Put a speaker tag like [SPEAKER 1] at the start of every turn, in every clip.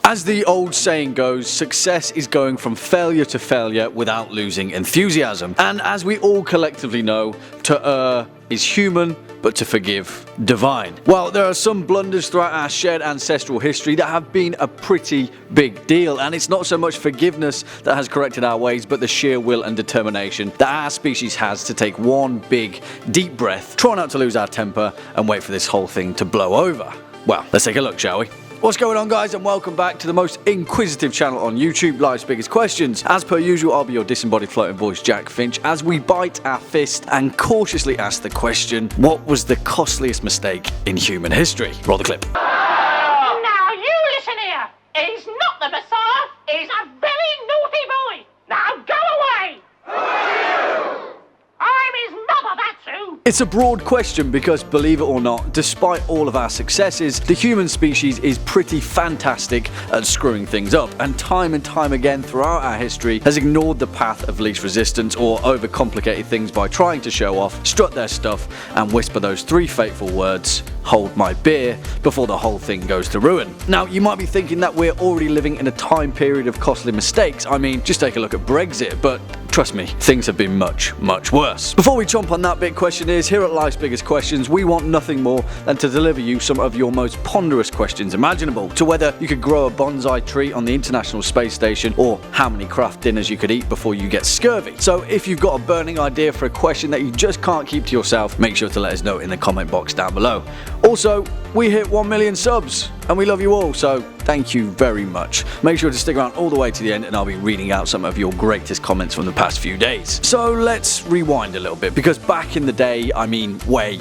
[SPEAKER 1] As the old saying goes, success is going from failure to failure without losing enthusiasm. And as we all collectively know, to err is human, but to forgive, divine. Well, there are some blunders throughout our shared ancestral history that have been a pretty big deal, and it's not so much forgiveness that has corrected our ways, but the sheer will and determination that our species has to take one big, deep breath, try not to lose our temper, and wait for this whole thing to blow over. Well, let's take a look, shall we? What's going on, guys, and welcome back to the most inquisitive channel on YouTube, Life's Biggest Questions. As per usual, I'll be your disembodied floating voice, Jack Finch, as we bite our fist and cautiously ask the question, what was the costliest mistake in human history? Roll the clip.
[SPEAKER 2] Now you listen here. He's not the Messiah. He's a very naughty boy. Now go away. I'm his mother, that's who.
[SPEAKER 1] It's a broad question because, believe it or not, despite all of our successes, the human species is pretty fantastic at screwing things up, and time again throughout our history has ignored the path of least resistance or overcomplicated things by trying to show off, strut their stuff, and whisper those three fateful words, "Hold my beer," before the whole thing goes to ruin. Now, you might be thinking that we're already living in a time period of costly mistakes. I mean, just take a look at Brexit, but trust me, things have been much worse. Before we jump on that big question is, here at Life's Biggest Questions, we want nothing more than to deliver you some of your most ponderous questions imaginable, to whether you could grow a bonsai tree on the International Space Station or how many craft dinners you could eat before you get scurvy. So if you've got a burning idea for a question that you just can't keep to yourself, make sure to let us know in the comment box down below. Also, we hit 1 million subs, and we love you all, so thank you very much. Make sure to stick around all the way to the end, and I'll be reading out some of your greatest comments from the past few days. So let's rewind a little bit, because back in the day, I mean way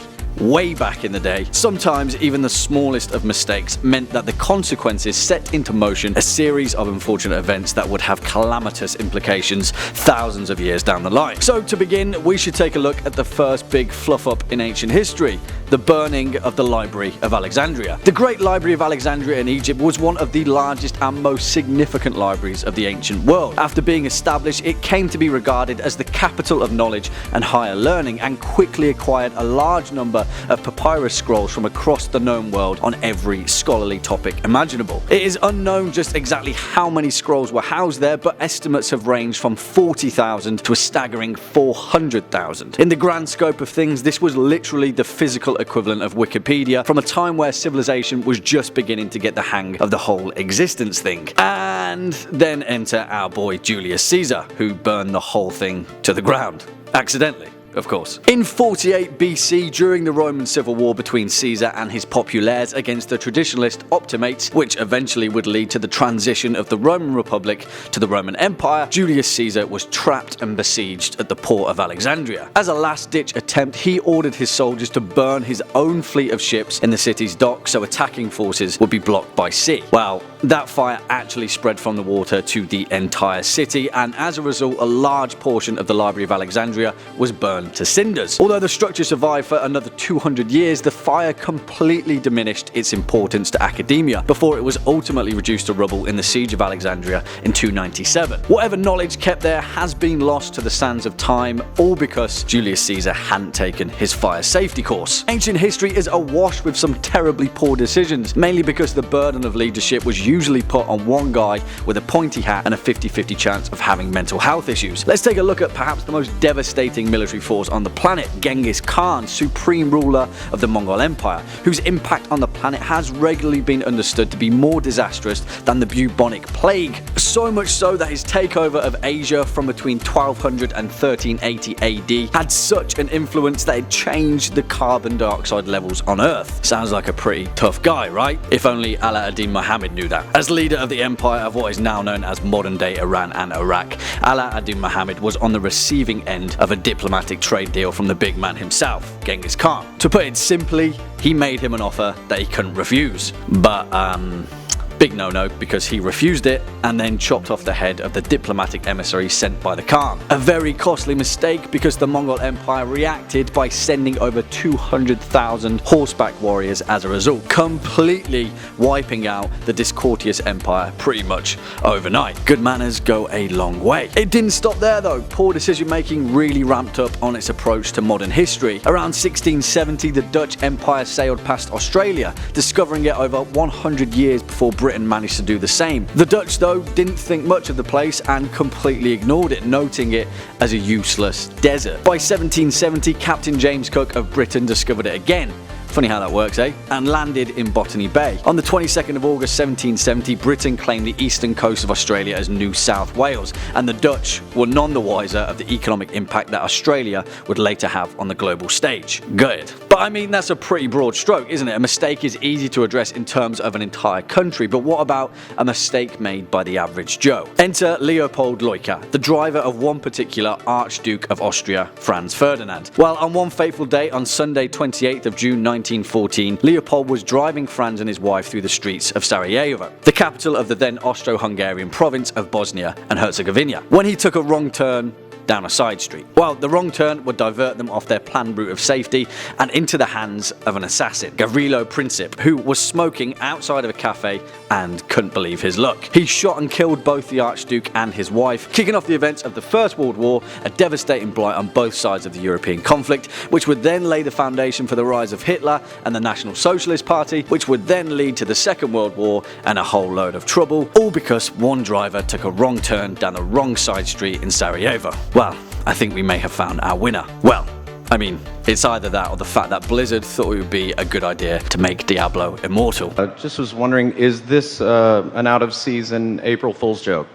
[SPEAKER 1] back in the day, sometimes even the smallest of mistakes meant that the consequences set into motion a series of unfortunate events that would have calamitous implications thousands of years down the line. So to begin, we should take a look at the first big fluff up in ancient history, the burning of the Library of Alexandria. The Great Library of Alexandria in Egypt was one of the largest and most significant libraries of the ancient world. After being established, it came to be regarded as the capital of knowledge and higher learning, and quickly acquired a large number of papyrus scrolls from across the known world on every scholarly topic imaginable. It is unknown just exactly how many scrolls were housed there, but estimates have ranged from 40,000 to a staggering 400,000. In the grand scope of things, this was literally the physical equivalent of Wikipedia from a time where civilization was just beginning to get the hang of the whole existence thing. And then enter our boy Julius Caesar, who burned the whole thing to the ground. Accidentally, of course. In 48 BC, during the Roman Civil War between Caesar and his populares against the traditionalist Optimates, which eventually would lead to the transition of the Roman Republic to the Roman Empire, Julius Caesar was trapped and besieged at the port of Alexandria. As a last-ditch attempt, he ordered his soldiers to burn his own fleet of ships in the city's docks so attacking forces would be blocked by sea. Well, that fire actually spread from the water to the entire city, and as a result, a large portion of the Library of Alexandria was burned to cinders. Although the structure survived for another 200 years, the fire completely diminished its importance to academia before it was ultimately reduced to rubble in the Siege of Alexandria in 297. Whatever knowledge kept there has been lost to the sands of time, all because Julius Caesar hadn't taken his fire safety course. Ancient history is awash with some terribly poor decisions, mainly because the burden of leadership was usually put on one guy with a pointy hat and a 50-50 chance of having mental health issues. Let's take a look at perhaps the most devastating military force on the planet, Genghis Khan, supreme ruler of the Mongol Empire, whose impact on the planet has regularly been understood to be more disastrous than the bubonic plague. So much so that his takeover of Asia from between 1200 and 1380 AD had such an influence that it changed the carbon dioxide levels on Earth. Sounds like a pretty tough guy, right? If only Alauddin Muhammad knew that. As leader of the empire of what is now known as modern-day Iran and Iraq, Alauddin Muhammad was on the receiving end of a diplomatic trade deal from the big man himself, Genghis Khan. To put it simply, he made him an offer that he couldn't refuse. But big no-no, because he refused it and then chopped off the head of the diplomatic emissary sent by the Khan. A very costly mistake, because the Mongol Empire reacted by sending over 200,000 horseback warriors as a result, completely wiping out the discourteous empire pretty much overnight. Good manners go a long way. It didn't stop there though. Poor decision making really ramped up on its approach to modern history. Around 1670, the Dutch Empire sailed past Australia, discovering it over 100 years before Britain Britain managed to do the same. The Dutch, though, didn't think much of the place and completely ignored it, noting it as a useless desert. By 1770, Captain James Cook of Britain discovered it again. Funny how that works, eh? And landed in Botany Bay. On the 22nd of August 1770, Britain claimed the eastern coast of Australia as New South Wales, and the Dutch were none the wiser of the economic impact that Australia would later have on the global stage. Good. But I mean, that's a pretty broad stroke, isn't it? A mistake is easy to address in terms of an entire country, but what about a mistake made by the average Joe? Enter Leopold Leucker, the driver of one particular Archduke of Austria, Franz Ferdinand. Well, on one fateful day, on Sunday 28th of June 1914, Leopold was driving Franz and his wife through the streets of Sarajevo, the capital of the then Austro-Hungarian province of Bosnia and Herzegovina, when he took a wrong turn down a side street. Well, the wrong turn would divert them off their planned route of safety and into the hands of an assassin, Gavrilo Princip, who was smoking outside of a cafe and couldn't believe his luck. He shot and killed both the Archduke and his wife, kicking off the events of the First World War, a devastating blight on both sides of the European conflict, which would then lay the foundation for the rise of Hitler and the National Socialist Party, which would then lead to the Second World War and a whole load of trouble, all because one driver took a wrong turn down the wrong side street in Sarajevo. Well, I think we may have found our winner. Well, I mean, it's either that or the fact that Blizzard thought it would be a good idea to make Diablo immortal.
[SPEAKER 3] Just was wondering, is this an out-of-season April Fool's joke?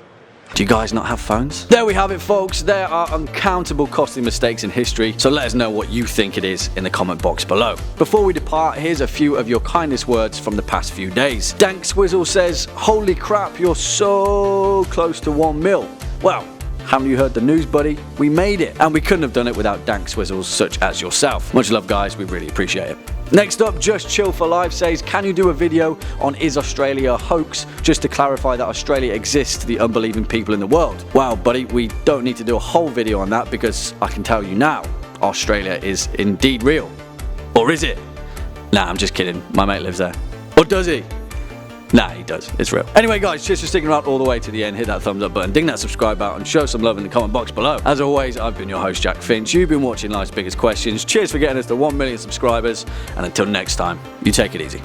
[SPEAKER 1] Do you guys not have phones? There we have it, folks. There are uncountable costly mistakes in history, so let us know what you think it is in the comment box below. Before we depart, here's a few of your kindest words from the past few days. Dank Swizzle says, "Holy crap, you're so close to 1 mil. Well, haven't you heard the news, buddy? We made it. And we couldn't have done it without dank swizzles such as yourself. Much love, guys. We really appreciate it." Next up, Just Chill for Life says, "Can you do a video on Is Australia a Hoax? Just to clarify that Australia exists to the unbelieving people in the world." Wow, buddy, we don't need to do a whole video on that because I can tell you now, Australia is indeed real. Or is it? Nah, I'm just kidding. My mate lives there. Or does he? Nah, he does. It's real. Anyway, guys, cheers for sticking around all the way to the end. Hit that thumbs up button, ding that subscribe button, show some love in the comment box below. As always, I've been your host, Jack Finch. You've been watching Life's Biggest Questions. Cheers for getting us to 1 million subscribers. And until next time, you take it easy.